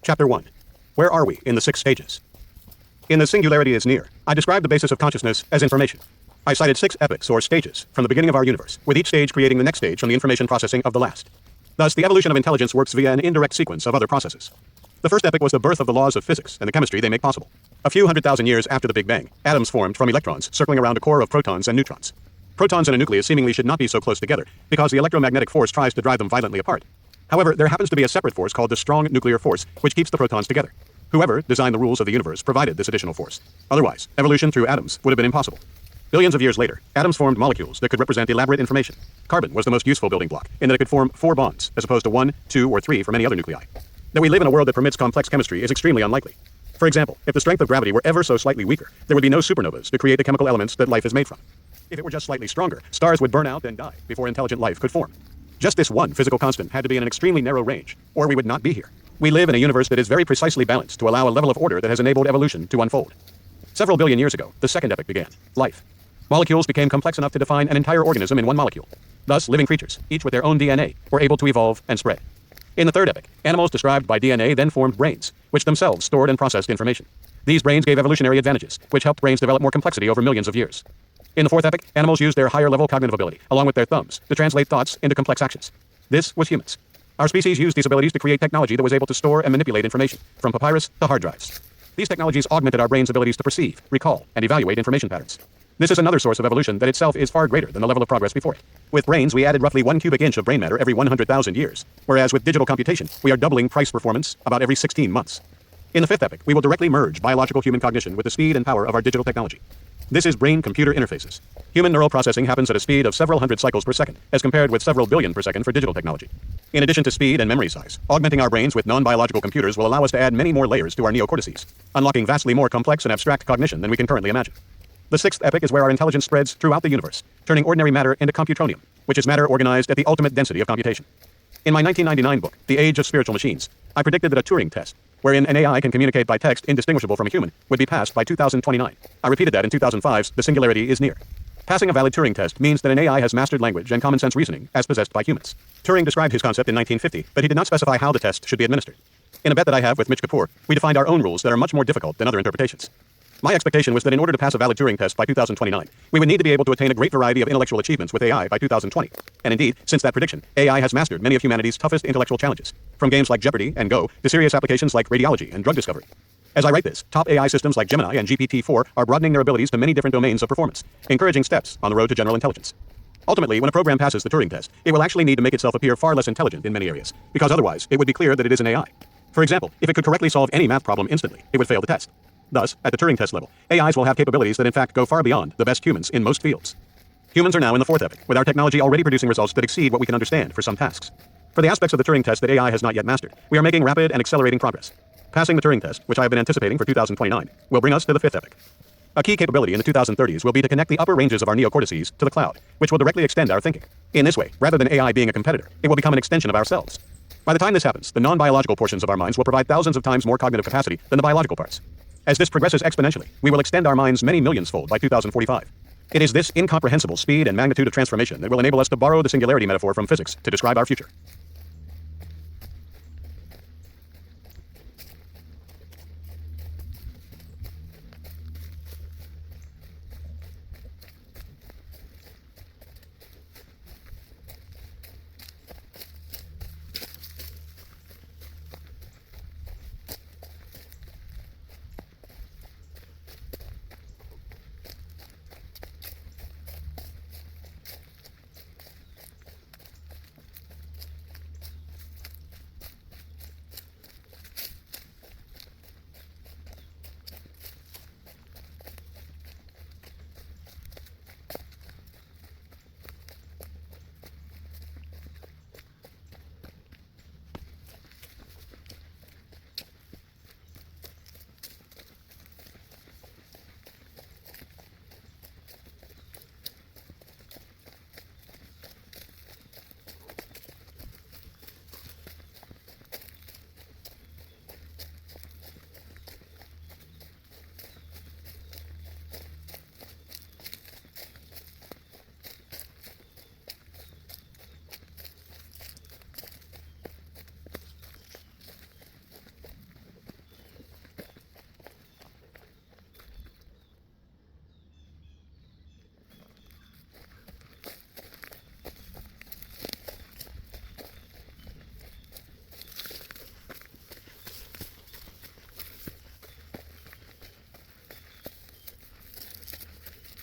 Chapter 1. Where are we in the 6 stages? In The Singularity is Near, I described the basis of consciousness as information. I cited 6 epochs or stages from the beginning of our universe, with each stage creating the next stage from the information processing of the last. Thus, the evolution of intelligence works via an indirect sequence of other processes. The first epoch was the birth of the laws of physics and the chemistry they make possible. A few 100,000 years after the Big Bang, atoms formed from electrons circling around a core of protons and neutrons. Protons in a nucleus seemingly should not be so close together, because the electromagnetic force tries to drive them violently apart. However, there happens to be a separate force called the strong nuclear force, which keeps the protons together. Whoever designed the rules of the universe provided this additional force. Otherwise, evolution through atoms would have been impossible. Billions of years later, atoms formed molecules that could represent elaborate information. Carbon was the most useful building block, in that it could form 4 bonds, as opposed to 1, 2, or 3 for many other nuclei. That we live in a world that permits complex chemistry is extremely unlikely. For example, if the strength of gravity were ever so slightly weaker, there would be no supernovas to create the chemical elements that life is made from. If it were just slightly stronger, stars would burn out and die before intelligent life could form. Just this one physical constant had to be in an extremely narrow range, or we would not be here. We live in a universe that is very precisely balanced to allow a level of order that has enabled evolution to unfold. Several billion years ago, the second epoch began, life. Molecules became complex enough to define an entire organism in one molecule. Thus, living creatures, each with their own DNA, were able to evolve and spread. In the third epoch, animals described by DNA then formed brains, which themselves stored and processed information. These brains gave evolutionary advantages, which helped brains develop more complexity over millions of years. In the fourth epoch, animals used their higher-level cognitive ability, along with their thumbs, to translate thoughts into complex actions. This was humans. Our species used these abilities to create technology that was able to store and manipulate information, from papyrus to hard drives. These technologies augmented our brain's abilities to perceive, recall, and evaluate information patterns. This is another source of evolution that itself is far greater than the level of progress before it. With brains, we added roughly 1 cubic inch of brain matter every 100,000 years, whereas with digital computation, we are doubling price performance about every 16 months. In the fifth epoch, we will directly merge biological human cognition with the speed and power of our digital technology. This is brain-computer interfaces. Human neural processing happens at a speed of several hundred cycles per second, as compared with several billion per second for digital technology. In addition to speed and memory size, augmenting our brains with non-biological computers will allow us to add many more layers to our neocortices, unlocking vastly more complex and abstract cognition than we can currently imagine. The sixth epoch is where our intelligence spreads throughout the universe, turning ordinary matter into computronium, which is matter organized at the ultimate density of computation. In my 1999 book, The Age of Spiritual Machines, I predicted that a Turing test, wherein an AI can communicate by text indistinguishable from a human, would be passed by 2029. I repeated that in 2005's The Singularity is Near. Passing a valid Turing test means that an AI has mastered language and common sense reasoning as possessed by humans. Turing described his concept in 1950, but he did not specify how the test should be administered. In a bet that I have with Mitch Kapoor, we defined our own rules that are much more difficult than other interpretations. My expectation was that in order to pass a valid Turing test by 2029, we would need to be able to attain a great variety of intellectual achievements with AI by 2020. And indeed, since that prediction, AI has mastered many of humanity's toughest intellectual challenges, from games like Jeopardy and Go to serious applications like radiology and drug discovery. As I write this, top AI systems like Gemini and GPT-4 are broadening their abilities to many different domains of performance, encouraging steps on the road to general intelligence. Ultimately, when a program passes the Turing test, it will actually need to make itself appear far less intelligent in many areas, because otherwise, it would be clear that it is an AI. For example, if it could correctly solve any math problem instantly, it would fail the test. Thus, at the Turing test level, AIs will have capabilities that in fact go far beyond the best humans in most fields. Humans are now in the fourth epoch, with our technology already producing results that exceed what we can understand for some tasks. For the aspects of the Turing test that AI has not yet mastered, we are making rapid and accelerating progress. Passing the Turing test, which I have been anticipating for 2029, will bring us to the fifth epoch. A key capability in the 2030s will be to connect the upper ranges of our neocortices to the cloud, which will directly extend our thinking. In this way, rather than AI being a competitor, it will become an extension of ourselves. By the time this happens, the non-biological portions of our minds will provide thousands of times more cognitive capacity than the biological parts. As this progresses exponentially, we will extend our minds many millions-fold by 2045. It is this incomprehensible speed and magnitude of transformation that will enable us to borrow the singularity metaphor from physics to describe our future.